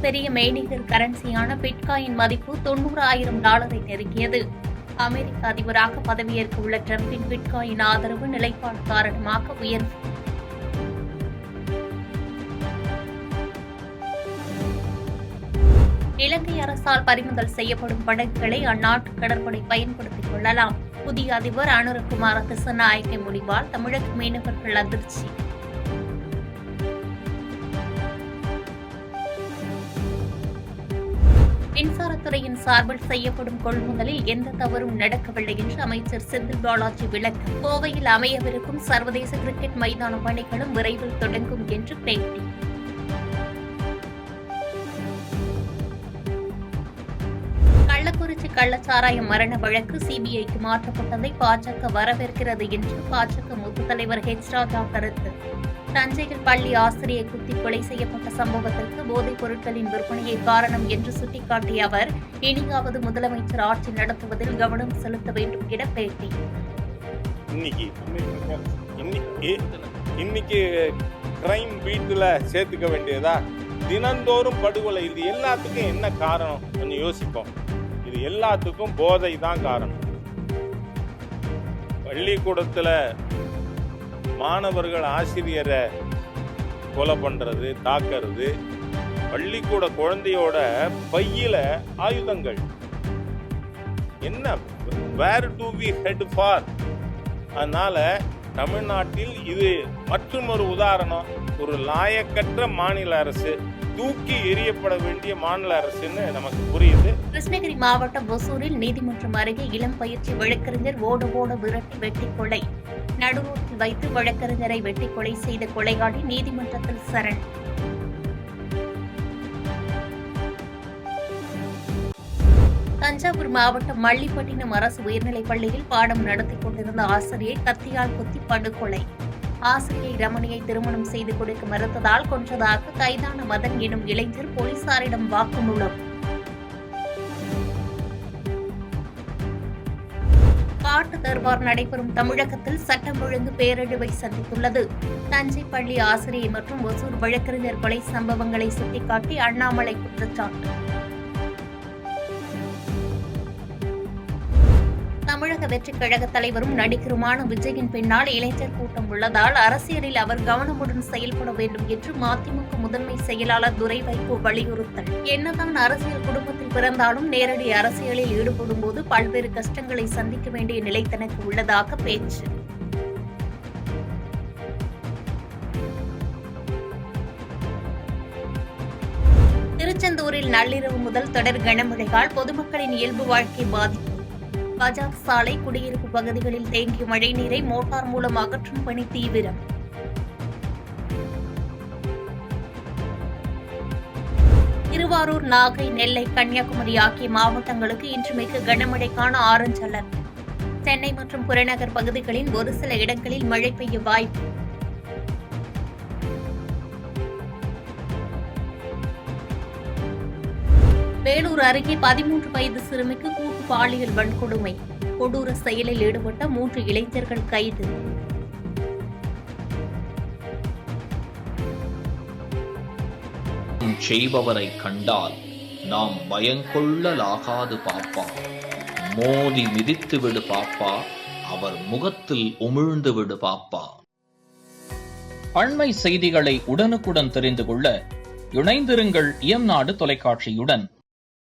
மிகப்பெரிய மெய்நிகர் கரன்சியான பிட்காயின் மதிப்பு $90,000 நெருங்கியது. அமெரிக்க அதிபராக பதவியேற்க உள்ள டிரம்பின் பிட்காயின் ஆதரவு நிலைப்பாடு காரணமாக உயர்வு. இலங்கை அரசால் பறிமுதல் செய்யப்படும் படகுகளை அந்நாட்டு கடற்படை பயன்படுத்திக் கொள்ளலாம். புதிய அதிபர் அனுரகுமார திசாநாயக்க முடிவால் தமிழக மீனவர்கள் அதிர்ச்சி. மின்சாரத்துறையின் சார்பில் செய்யப்படும் கொள்முதலில் எந்த தவறும் நடக்கவில்லை என்று அமைச்சர் செந்தில் பாலாஜி விளக்கம். கோவையில் அமையவிருக்கும் சர்வதேச கிரிக்கெட் மைதான பணிகளும் விரைவில் தொடங்கும் என்று பேட்டி. கள்ளக்குறிச்சி கள்ளச்சாராய மரண வழக்கு சிபிஐக்கு மாற்றப்பட்டதை பாஜக வரவேற்கிறது என்று பாஜக மூத்த தலைவர் ஹெச் ராஜா கருத்து. தஞ்சையில் பள்ளி ஆசிரியை குத்தி கொலை செய்யப்பட்ட சம்பவத்திற்கு போதைப் பொருட்களின் விற்பனையை காரணம் என்று சுட்டிக்காட்டிய அவர், இனியாவது முதலமைச்சர் ஆட்சி நடத்துவதில் கவனம் செலுத்த வேண்டும் என பேட்டி. இன்னைக்கு கிரைம் பீட்ல சேர்த்துக்க வேண்டியதா? தினந்தோறும் படுகொலை. இது எல்லாத்துக்கும் என்ன காரணம் கொஞ்சம் யோசிப்போம். இது எல்லாத்துக்கும் போதை தான் காரணம். பள்ளிக்கூடத்துல மாணவர்கள் ஆசிரியரை கொலை பண்றது, தாக்குறது, பள்ளிக்கூட குழந்தையோட பையில ஆயுதங்கள். என்ன, வேர் டு வி ஹெட் ஃபார்? அதனால தமிழ்நாட்டில் இது மற்றொரு உதாரணம். ஒரு லாயக்கற்ற மாநில அரசு, தூக்கி எறியப்பட வேண்டிய மாநில அரசுன்னு நமக்கு புரியுது. கிருஷ்ணகிரி மாவட்டம் ஒசூரில் நீதிமன்றம் அருகே இளம் பயிற்சி வழக்கறிஞர் ஓட விரட்டி வெட்டி கொலை. நடுரோட்டில் வைத்து வழக்கறிஞரை வெட்டி கொலை செய்த கொலையாளி நீதிமன்றத்தில் சரண். தஞ்சாவூர் மாவட்டம் மல்லிப்பட்டினம் அரசு உயர்நிலைப் பள்ளியில் பாடம் நடத்திக் கொண்டிருந்த ஆசிரியை கத்தியால் குத்தி படுகொலை. ஆசிரியை ரமணியை திருமணம் செய்து கொடுக்க மறுத்ததால் கொன்றதாக கைதான மதன் எனும் இளைஞர் போலீசாரிடம் வாக்குமூலம். காட்டு தர்பார் நடைபெறும் தமிழகத்தில் சட்டம் ஒழுங்கு பேரழிவை சந்தித்துள்ளது. தஞ்சை பள்ளி ஆசிரியை மற்றும் ஒசூர் வழக்கறிஞர் கொலை சம்பவங்களை சுட்டிக்காட்டி அண்ணாமலை குற்றச்சாட்டு. தமிழக வெற்றிக் கழக தலைவரும் நடிகருமான விஜயின் பின்னால் இளைஞர் கூட்டம் உள்ளதால் அரசியலில் அவர் கவனமுடன் செயல்பட வேண்டும் என்று மதிமுக முதன்மை செயலாளர் துரை வைகோ வலியுறுத்தல். என்னதான் அரசியல் குடும்பத்தில் பிறந்தாலும் நேரடி அரசியலில் ஈடுபடும் போது பல்வேறு கஷ்டங்களை சந்திக்க வேண்டிய நிலை தனக்கு உள்ளதாக பேச்சு. திருச்செந்தூரில் நள்ளிரவு முதல் தொடர் கனமழையால் பொதுமக்களின் இயல்பு வாழ்க்கை பாதிப்பு. பஜார் சாலை, குடியிருப்பு பகுதிகளில் தேங்கிய மழைநீரை மோட்டார் மூலம் அகற்றும் பணி தீவிரம். திருவாரூர், நாகை, நெல்லை, கன்னியாகுமரி ஆகிய மாவட்டங்களுக்கு இன்று மிக கனமழைக்கான ஆரஞ்சு அலர்ட். சென்னை மற்றும் புறநகர் பகுதிகளில் ஒரு சில இடங்களில் மழை பெய்ய வாய்ப்பு. வேலூர் அருகே 13 வயது சிறுமிக்கு கூட்டு பாலியல் வன்கொடுமை. கொடூர செயலில் ஈடுபட்ட 3 இளைஞர்கள் கைது. செய்பவரை கண்டால் நாம் பயங்கொள்ளலாகாது பாப்பா. மோதி மிதித்து விடு பாப்பா, அவர் முகத்தில் உமிழ்ந்து விடு பாப்பா. அண்மை செய்திகளை உடனுக்குடன் தெரிந்து கொள்ள இணைந்திருங்கள் இயம்நாடு தொலைக்காட்சியுடன்.